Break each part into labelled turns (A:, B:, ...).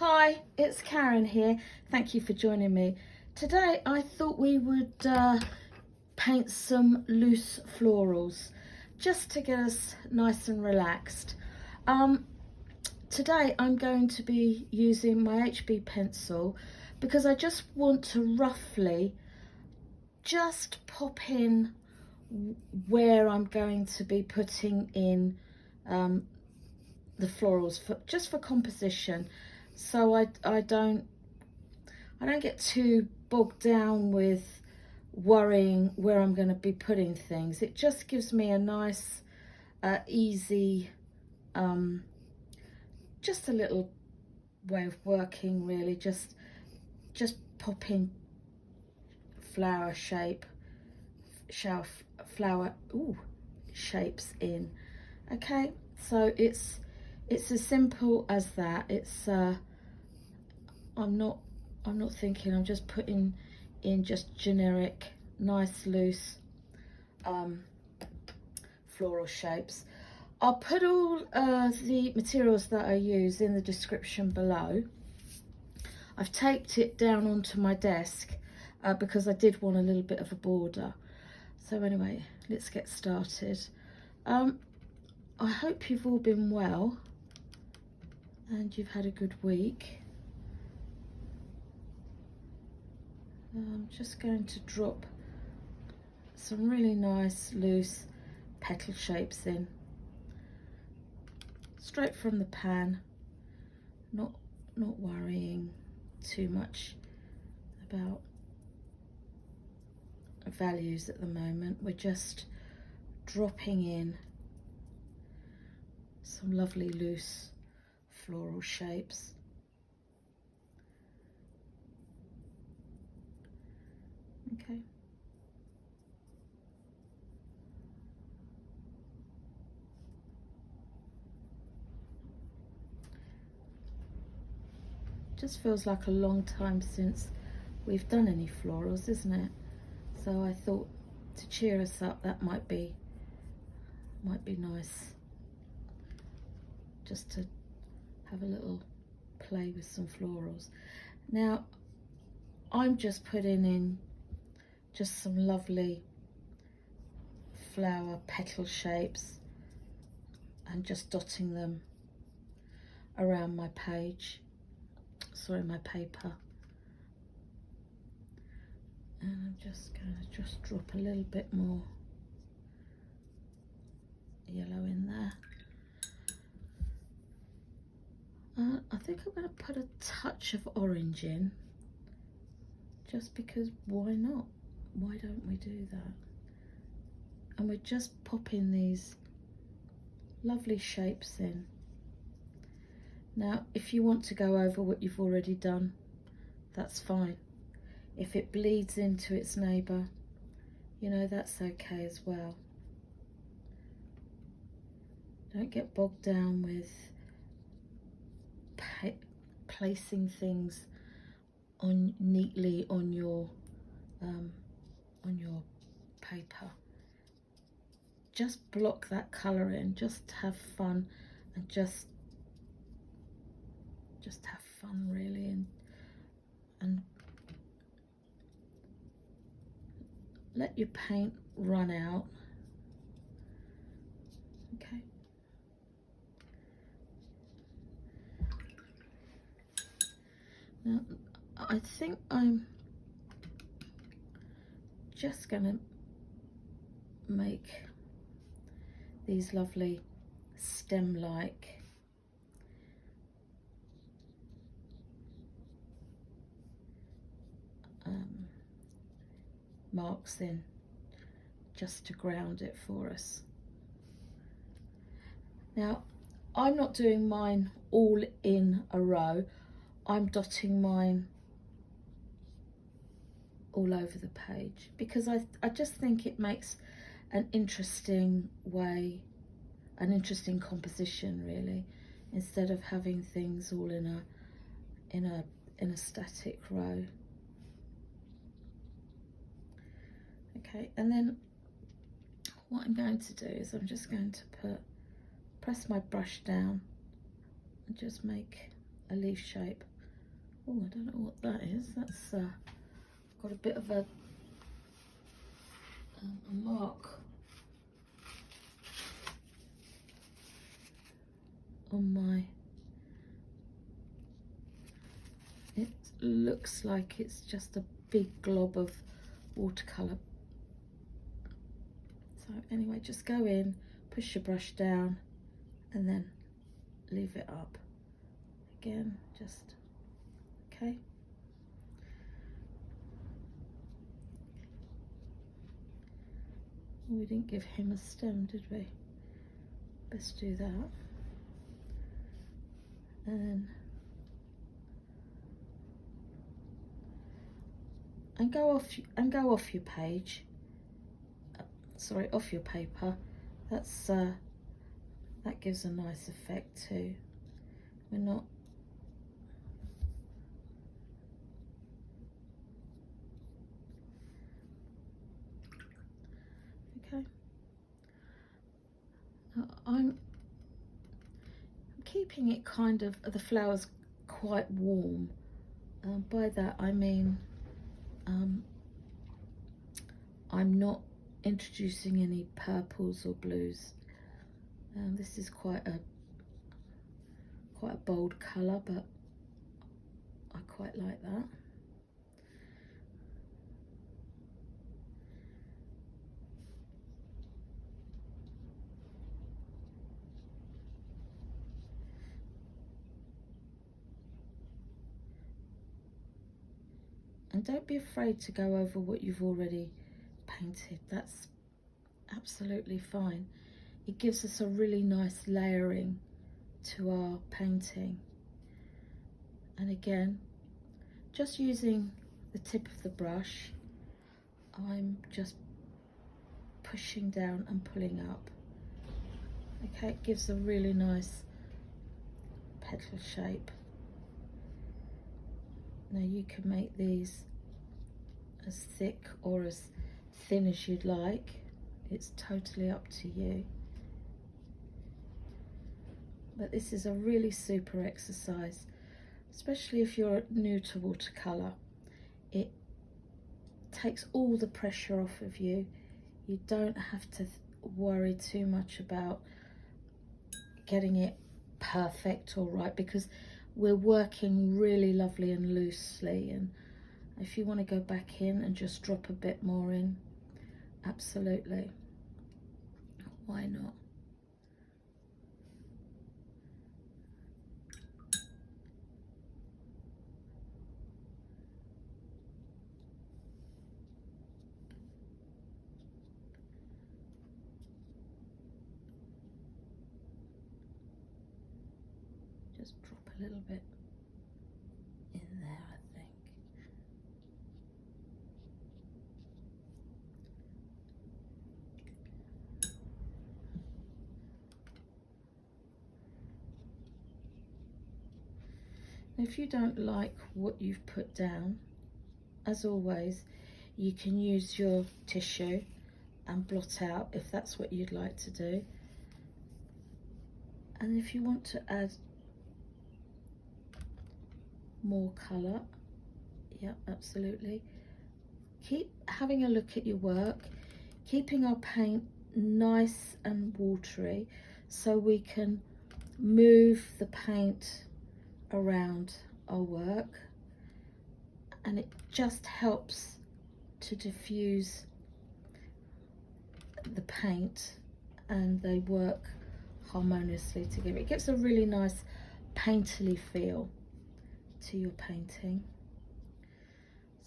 A: Hi, it's Karen here. Thank you for joining me. Today I thought we would paint some loose florals just to get us nice and relaxed. Today I'm going to be using my HB pencil because I just want to roughly just pop in where I'm going to be putting in the florals just for composition. So I don't get too bogged down with worrying where I'm going to be putting things. It just gives me a nice, easy, just a little way of working really. Just popping flower shapes in. Okay, so it's as simple as that. It's I'm not thinking, I'm just putting in just generic, nice, loose floral shapes. I'll put all the materials that I use in the description below. I've taped it down onto my desk because I did want a little bit of a border. So anyway, let's get started. I hope you've all been well and you've had a good week. I'm just going to drop some really nice loose petal shapes in, straight from the pan, not worrying too much about values at the moment. We're just dropping in some lovely loose floral shapes. Okay. Just feels like a long time since we've done any florals, isn't it? So I thought to cheer us up, that might be nice, just to have a little play with some florals. Now I'm just putting in just some lovely flower petal shapes and just dotting them around my page, sorry, my paper. And I'm just going to drop a little bit more yellow in there. I think I'm going to put a touch of orange in, just because why not? Why don't we do that? And we're just popping these lovely shapes in. Now, if you want to go over what you've already done, that's fine. If it bleeds into its neighbour, you know, that's okay as well. Don't get bogged down with placing things on neatly on your paper. Just block that colour in, just have fun, and just have fun really, and let your paint run out. Okay. Now I think I'm just gonna make these lovely stem-like marks in, just to ground it for us. Now I'm not doing mine all in a row, I'm dotting mine all over the page because I just think it makes an interesting way, an interesting composition really, instead of having things all in a static row. Okay, and then what I'm going to do is I'm just going to press my brush down and just make a leaf shape. Oh, I don't know what that is. That's got a bit of a mark on my, it looks like it's just a big glob of watercolour. So anyway, just go in, push your brush down, and then leave it up. Again, just, okay. We didn't give him a stem, did we? Best do that. And go off your page. Sorry, off your paper. That's that gives a nice effect too. We're not. Okay. Now I'm keeping it kind of the flowers quite warm. By that I mean I'm not introducing any purples or blues. This is quite a bold colour, but I quite like that. And don't be afraid to go over what you've already painted. That's absolutely fine. It gives us a really nice layering to our painting. And again, just using the tip of the brush, I'm just pushing down and pulling up. Okay, it gives a really nice petal shape. Now you can make these as thick or as thin as you'd like. It's totally up to you. But this is a really super exercise, especially if you're new to watercolour. It takes all the pressure off of you. You don't have to worry too much about getting it perfect or right, because we're working really lovely and loosely. And if you want to go back in and just drop a bit more in, absolutely, why not? Just drop a little bit in there, I think. If you don't like what you've put down, as always, you can use your tissue and blot out if that's what you'd like to do. And if you want to add more colour, yeah, absolutely. Keep having a look at your work, keeping our paint nice and watery so we can move the paint around our work, and it just helps to diffuse the paint and they work harmoniously together. It gives a really nice painterly feel to your painting.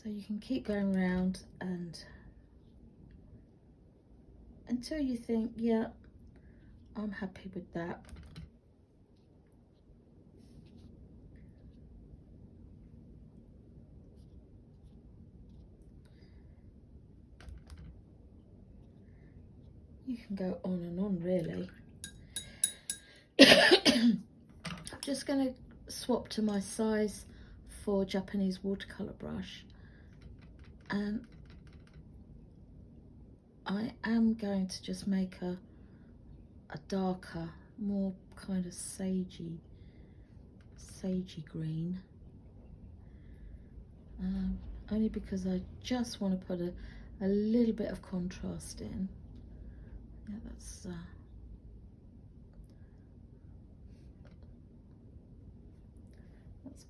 A: So you can keep going around and until you think, yeah, I'm happy with that. You can go on and on, really. I'm just going to swap to my size for Japanese watercolour brush, and I am going to just make a darker, more kind of sagey sagey green, only because I just want to put a little bit of contrast in. Yeah, that's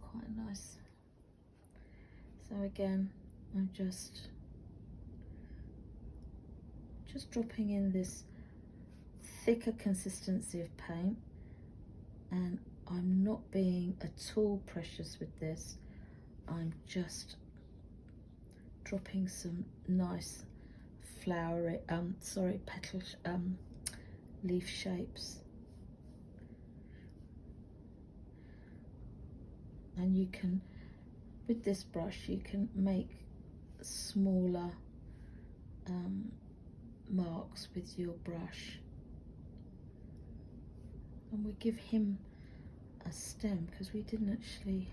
A: quite nice. So again, I'm just dropping in this thicker consistency of paint, and I'm not being at all precious with this. I'm just dropping some nice flowery, petal, leaf shapes. And you can, with this brush, you can make smaller marks with your brush. And we give him a stem because we didn't actually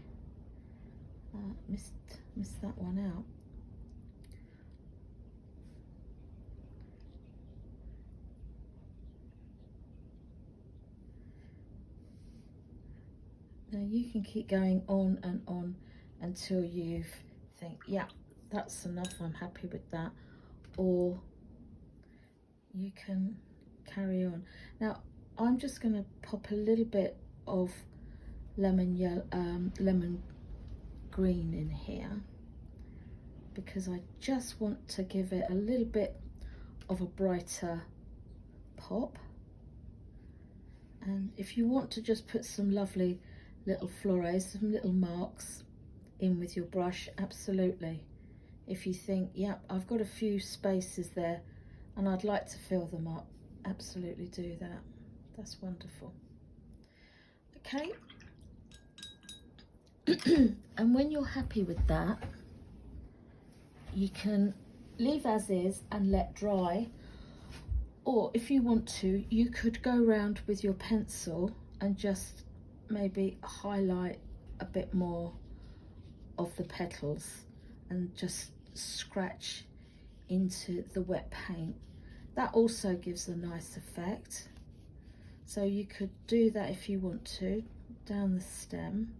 A: miss that one out. Now you can keep going on and on until you think, yeah, that's enough, I'm happy with that, or you can carry on. Now I'm just going to pop a little bit of lemon green in here because I just want to give it a little bit of a brighter pop. And if you want to just put some lovely little florals, some little marks in with your brush, absolutely. If you think, yep, I've got a few spaces there and I'd like to fill them up, absolutely do that. That's wonderful. Okay. And when you're happy with that, you can leave as is and let dry, or if you want to, you could go around with your pencil and just maybe highlight a bit more of the petals and just scratch into the wet paint. That also gives a nice effect. So you could do that if you want to, down the stem.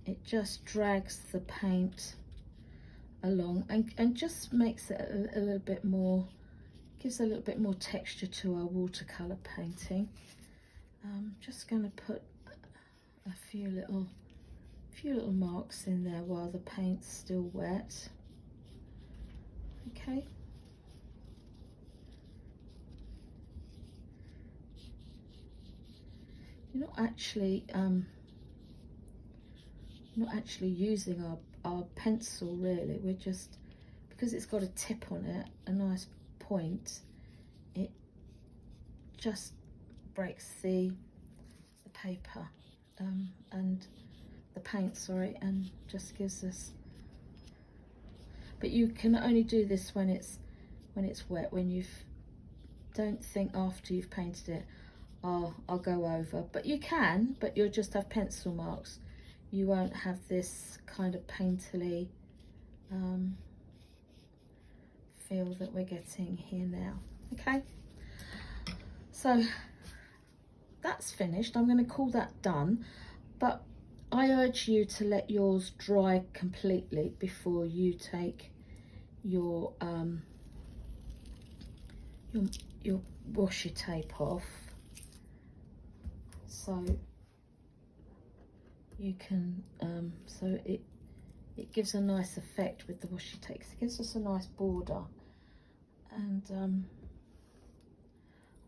A: It just drags the paint along and just makes it a little bit more, gives a little bit more texture to our watercolour painting. I'm just going to put a few little marks in there while the paint's still wet. Okay. You're not actually using our pencil really. We're just, because it's got a tip on it, a nice point, it just breaks the paper and the paint, sorry, and just gives us. But you can only do this when it's wet. When don't think after you've painted it, I'll go over. But you can, but you'll just have pencil marks. You won't have this kind of painterly feel that we're getting here now. Okay, so that's finished. I'm going to call that done, but I urge you to let yours dry completely before you take your washi tape off. So you can so it gives a nice effect with the washi tape. It gives us a nice border, and I'm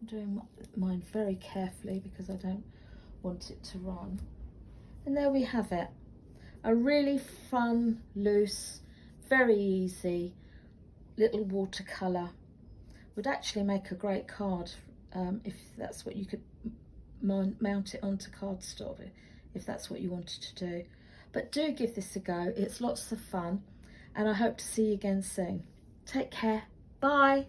A: doing mine very carefully because I don't want it to run. And there we have it, a really fun, loose, very easy little watercolour. Would actually make a great card if that's what you could mount it onto cardstock, if that's what you wanted to do. But do give this a go, it's lots of fun, and I hope to see you again soon. Take care, bye.